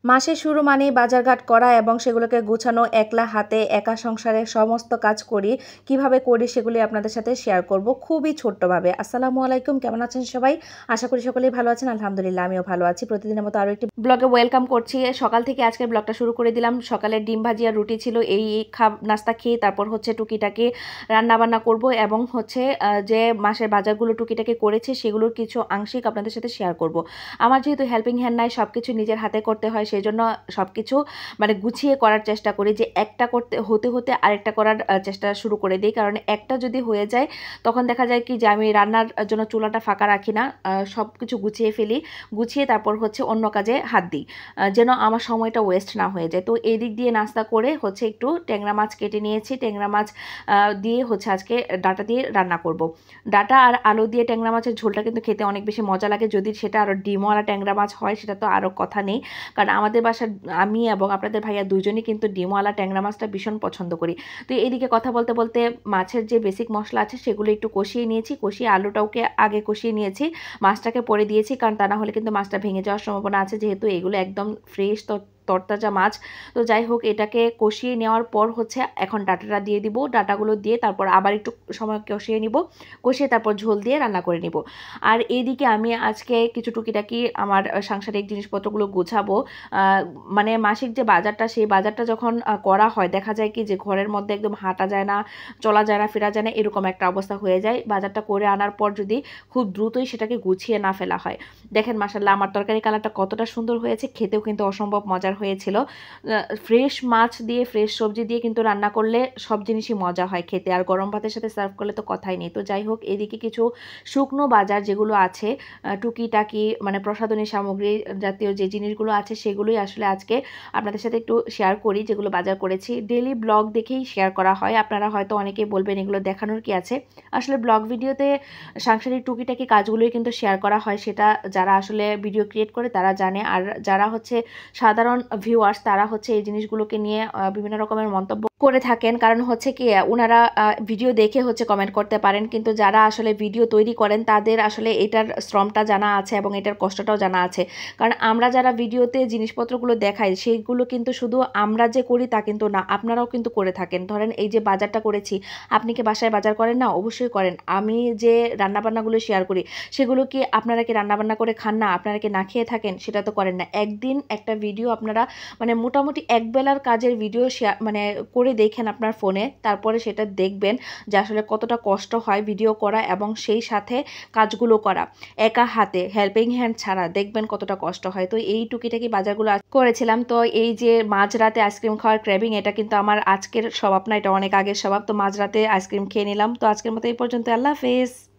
মাসের শুরু মানেই বাজারঘাট করা এবং সেগুলোকে গুছানো, একলা হাতে একা সংসারে সমস্ত কাজ করি। কিভাবে করি সেগুলি আপনাদের সাথে শেয়ার করব খুবই ছোট্টভাবে। আসসালামু আলাইকুম, কেমন আছেন সবাই? আশা করি সকলেই ভালো আছেন। আলহামদুলিল্লাহ আমিও ভালো আছি। প্রতিদিনের মতো আরও একটি ব্লগে ওয়েলকাম করছি। সকাল থেকে আজকের ব্লগটা শুরু করে দিলাম। সকালে ডিম ভাজি আর রুটি ছিল, এই নাস্তা খেয়ে তারপর হচ্ছে টুকিটাকি রান্নাবান্না করব এবং হচ্ছে যে মাসের বাজারগুলো টুকিটাকি করেছি সেগুলোর কিছু আংশিক আপনাদের সাথে শেয়ার করব। আমার যেহেতু হেল্পিং হ্যান্ড নাই, সব কিছু নিজের হাতে করতে হয়, সেই জন্য সব কিছু মানে গুছিয়ে করার চেষ্টা করি, যে একটা করতে হতে হতে আরেকটা করার চেষ্টা শুরু করে দিই। কারণ একটা যদি হয়ে যায় তখন দেখা যায় কি যে আমি রান্নার জন্য চুলাটা ফাঁকা রাখি না, সব কিছু গুছিয়ে ফেলি, গুছিয়ে তারপর হচ্ছে অন্য কাজে হাত দিই, যেন আমার সময়টা ওয়েস্ট না হয়ে যায়। তো এই দিক দিয়ে নাস্তা করে হচ্ছে একটু ট্যাংরা মাছ কেটে নিয়েছি, ট্যাংরা মাছ দিয়ে হচ্ছে আজকে ডাটা দিয়ে রান্না করব। ডাটা আর আলু দিয়ে ট্যাংরা মাছের ঝোলটা কিন্তু খেতে অনেক বেশি মজা লাগে, যদি সেটা আরও ডিমওয়ালা ট্যাংরা মাছ হয় সেটা তো আরও কথা নেই। কারণ আমাদের বাসার আমি এবং আপনাদের ভাইয়া দুজনই কিন্তু ডিমওয়ালা ট্যাংরা মাছটা ভীষণ পছন্দ করি। তো এইদিকে কথা বলতে বলতে মাছের যে বেসিক মশলা আছে সেগুলো একটু কষিয়ে নিয়েছি, কষিয়ে আলুটাকে আগে কষিয়ে নিয়েছি, মাছটাকে পরে দিয়েছি, কারণ তা না হলে কিন্তু মাছটা ভেঙে যাওয়ার সম্ভাবনা আছে, যেহেতু এগুলো একদম ফ্রেশ তরতাজা মাছ। তো যাই হোক, এটাকে কষিয়ে নেওয়ার পর হচ্ছে এখন ডাটাটা দিয়ে দিব, ডাটাগুলো দিয়ে তারপর আবার একটু সময় কষিয়ে নিব, কষিয়ে তারপর ঝোল দিয়ে রান্না করে নিব। আর এইদিকে আমি আজকে কিছু টুকিটাকি আমার সাংসারিক জিনিসপত্রগুলো গোছাবো। মানে মাসিক যে বাজারটা, সেই বাজারটা যখন করা হয় দেখা যায় কি যে ঘরের মধ্যে একদম হাঁটা যায় না, চলা যায় না, ফেরা যায় না, এরকম একটা অবস্থা হয়ে যায়। বাজারটা করে আনার পর যদি খুব দ্রুতই সেটাকে গুছিয়ে না ফেলা হয়। দেখেন মাশাআল্লাহ আমার তরকারি কালারটা কতটা সুন্দর হয়েছে, খেতেও কিন্তু অসম্ভব মজার হয়েছিল। ফ্রেশ মাছ দিয়ে ফ্রেশ সবজি দিয়ে কিন্তু রান্না করলে সব জিনিসই মজা হয় খেতে, আর গরম ভাতের সাথে সার্ভ করলে তো কথাই নেই। তো যাই হোক, এদিকে কিছু শুকনো বাজার যেগুলো আছে টুকিটাকি মানে প্রসাধনী সামগ্রী জাতীয় যে জিনিসগুলো আছে সেগুলোই আসলে আজকে আপনাদের সাথে একটু শেয়ার করি, যেগুলো বাজার করেছি। ডেইলি ব্লগ দেখেই শেয়ার করা হয়, আপনারা হয়তো অনেকেই বলবেন এগুলো দেখানোর কি আছে। আসলে ব্লগ ভিডিওতে সাংসারিক টুকিটাকি কাজগুলোই কিন্তু শেয়ার করা হয়, সেটা যারা আসলে ভিডিও ক্রিয়েট করে তারা জানে। আর যারা হচ্ছে সাধারণ ভিউয়ার্স তারা হচ্ছে এই জিনিসগুলোকে নিয়ে বিভিন্ন রকমের মন্তব্য করে থাকেন, কারণ হচ্ছে কি ওনারা ভিডিও দেখে হচ্ছে কমেন্ট করতে পারেন, কিন্তু যারা আসলে ভিডিও তৈরি করেন তাদের আসলে এটার শ্রমটা জানা আছে এবং এটার কষ্টটাও জানা আছে। কারণ আমরা যারা ভিডিওতে জিনিসপত্রগুলো দেখাই সেগুলো কিন্তু শুধু আমরা যে করি তা কিন্তু না, আপনারাও কিন্তু করে থাকেন। ধরেন এই যে বাজারটা করেছি, আপনি কি বাসায় বাজার করেন না? অবশ্যই করেন। আমি যে রান্নাবান্নাগুলো শেয়ার করি সেগুলো কি আপনারা কি রান্নাবান্না করে খান না? আপনারা কি না খেয়ে থাকেন? সেটা তো করেন না। একদিন একটা ভিডিও আপনারা মানে মোটামুটি একবেলার কাজের ভিডিও শেয়ার মানে করে দেখেন আপনার ফোনে, তারপরে সেটা দেখবেন যে আসলে কতটা কষ্ট হয় ভিডিও করা এবং সেই সাথে কাজগুলো করা একা হাতে, হেল্পিং হ্যান্ড ছাড়া, দেখবেন কতটা কষ্ট হয়। তো এই টুকিটাকি বাজারগুলো করেছিলাম। তো এই যে মাঝরাতে আইসক্রিম খাওয়ার ক্রেভিং, এটা কিন্তু আমার আজকের স্বভাব না, এটা অনেক আগের স্বভাব। তো মাঝরাতে আইসক্রিম খেয়ে নিলাম। তো আজকের মতো এই পর্যন্ত, আল্লাহ হাফেজ।